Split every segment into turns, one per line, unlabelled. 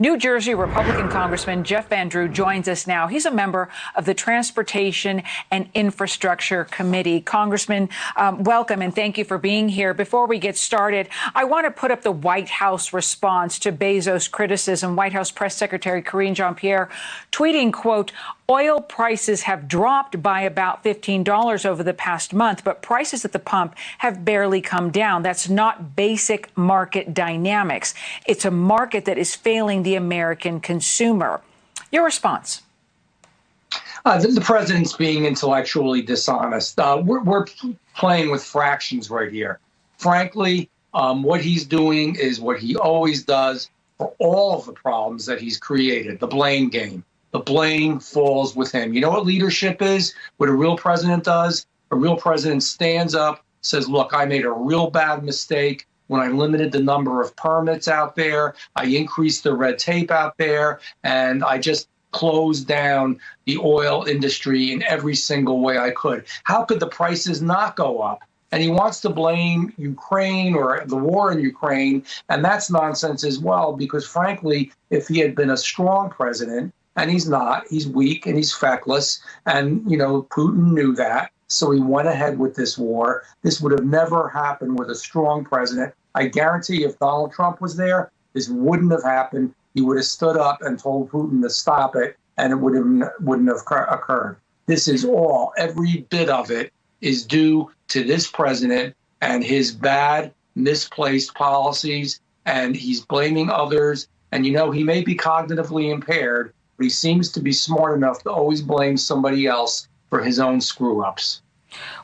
New Jersey Republican Congressman Jeff Van Drew joins us now. He's a member of the Transportation and Infrastructure Committee. Congressman, welcome and thank you for being here. Before we get started, I want to put up the White House response to Bezos' criticism. White House Press Secretary Karine Jean-Pierre tweeting, quote, "Oil prices have dropped by about $15 over the past month, but prices at the pump have barely come down. That's not basic market dynamics. It's a market that is failing the American consumer." Your response?
The president's being intellectually dishonest. We're playing with fractions right here. Frankly, what he's doing is what he always does for all of the problems that he's created, the blame game. The blame falls with him. You know what leadership is? What a real president does? A real president stands up, says, look, I made a real bad mistake when I limited the number of permits out there. I increased the red tape out there, and I just closed down the oil industry in every single way I could. How could the prices not go up? And he wants to blame Ukraine or the war in Ukraine, and that's nonsense as well, because frankly, if he had been a strong president, and he's not, he's weak and he's feckless, and, you know, Putin knew that, so he went ahead with this war. This would have never happened with a strong president. I guarantee if Donald Trump was there, this wouldn't have happened. He would have stood up and told Putin to stop it, and it wouldn't have occurred. This is all, every bit of it is due to this president and his bad, misplaced policies, and he's blaming others. And, you know, he may be cognitively impaired, but he seems to be smart enough to always blame somebody else for his own screw-ups.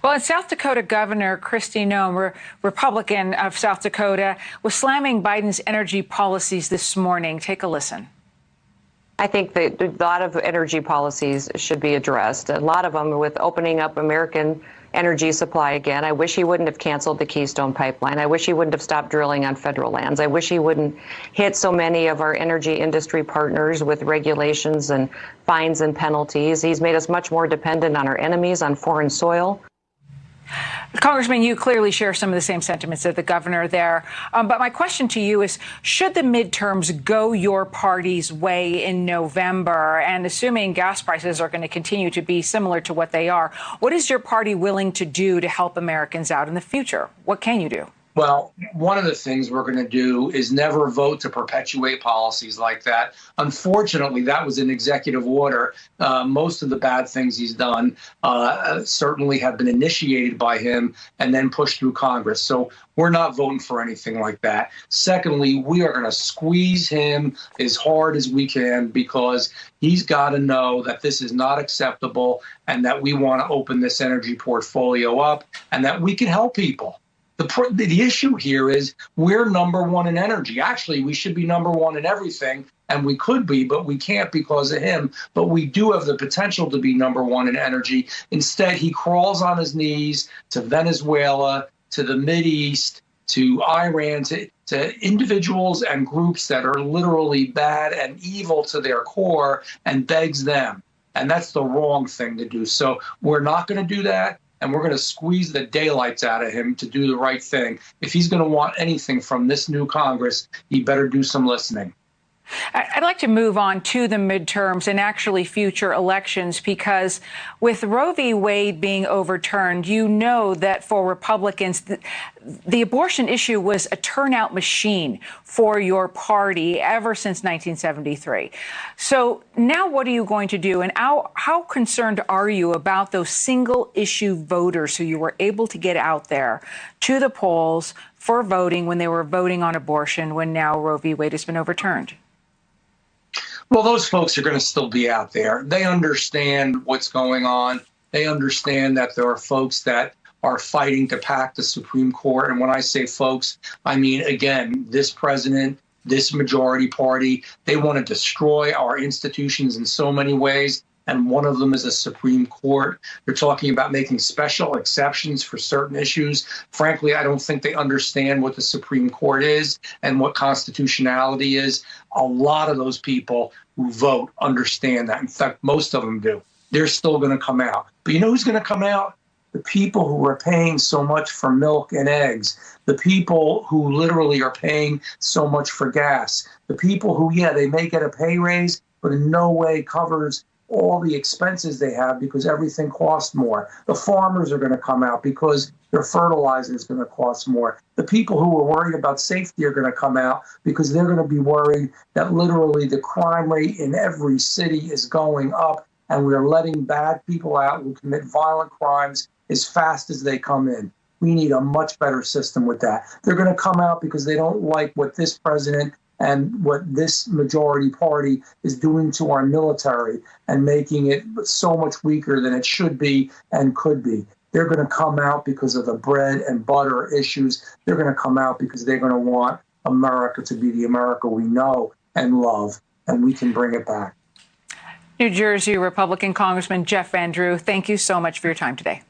Well, in South Dakota, Governor Kristi Noem, Republican of South Dakota, was slamming Biden's energy policies this morning. Take a listen.
I think that a lot of energy policies should be addressed. A lot of them with opening up American energy supply again. I wish he wouldn't have canceled the Keystone Pipeline. I wish he wouldn't have stopped drilling on federal lands. I wish he wouldn't hit so many of our energy industry partners with regulations and fines and penalties. He's made us much more dependent on our enemies, on foreign soil.
Congressman, you clearly share some of the same sentiments of the governor there. But my question to you is, should the midterms go your party's way in November, and assuming gas prices are going to continue to be similar to what they are, what is your party willing to do to help Americans out in the future? What can you do?
Well, one of the things we're going to do is never vote to perpetuate policies like that. Unfortunately, that was an executive order. Most of the bad things he's done certainly have been initiated by him and then pushed through Congress. So we're not voting for anything like that. Secondly, we are going to squeeze him as hard as we can, because he's got to know that this is not acceptable and that we want to open this energy portfolio up and that we can help people. The issue here is we're number one in energy. Actually, we should be number one in everything, and we could be, but we can't because of him. But we do have the potential to be number one in energy. Instead, he crawls on his knees to Venezuela, to the Mideast, to Iran, to individuals and groups that are literally bad and evil to their core, and begs them. And that's the wrong thing to do. So we're not going to do that. And we're going to squeeze the daylights out of him to do the right thing. If he's going to want anything from this new Congress, he better do some listening.
I'd like to move on to the midterms and actually future elections, because with Roe v. Wade being overturned, you know that for Republicans, the abortion issue was a turnout machine for your party ever since 1973. So now what are you going to do? And how concerned are you about those single issue voters who you were able to get out there to the polls for voting when they were voting on abortion, when now Roe v. Wade has been overturned?
Well, those folks are going to still be out there. They understand what's going on. They understand that there are folks that are fighting to pack the Supreme Court. And when I say folks, I mean, again, this president, this majority party, they want to destroy our institutions in so many ways. And one of them is a Supreme Court. They're talking about making special exceptions for certain issues. Frankly, I don't think they understand what the Supreme Court is and what constitutionality is. A lot of those people who vote understand that. In fact, most of them do. They're still going to come out. But you know who's going to come out? the people who are paying so much for milk and eggs, the people who literally are paying so much for gas, the people who, yeah, they may get a pay raise, but in no way covers all the expenses they have because everything costs more. The farmers are going to come out because their fertilizer is going to cost more. The people who are worried about safety are going to come out because they're going to be worried that literally the crime rate in every city is going up, and we're letting bad people out who commit violent crimes as fast as they come in. We need a much better system with that. They're going to come out because they don't like what this president and what this majority party is doing to our military and making it so much weaker than it should be and could be. They're going to come out because of the bread and butter issues. They're going to come out because they're going to want America to be the America we know and love, and we can bring it back.
New Jersey Republican Congressman Jeff Van Drew, thank you so much for your time today.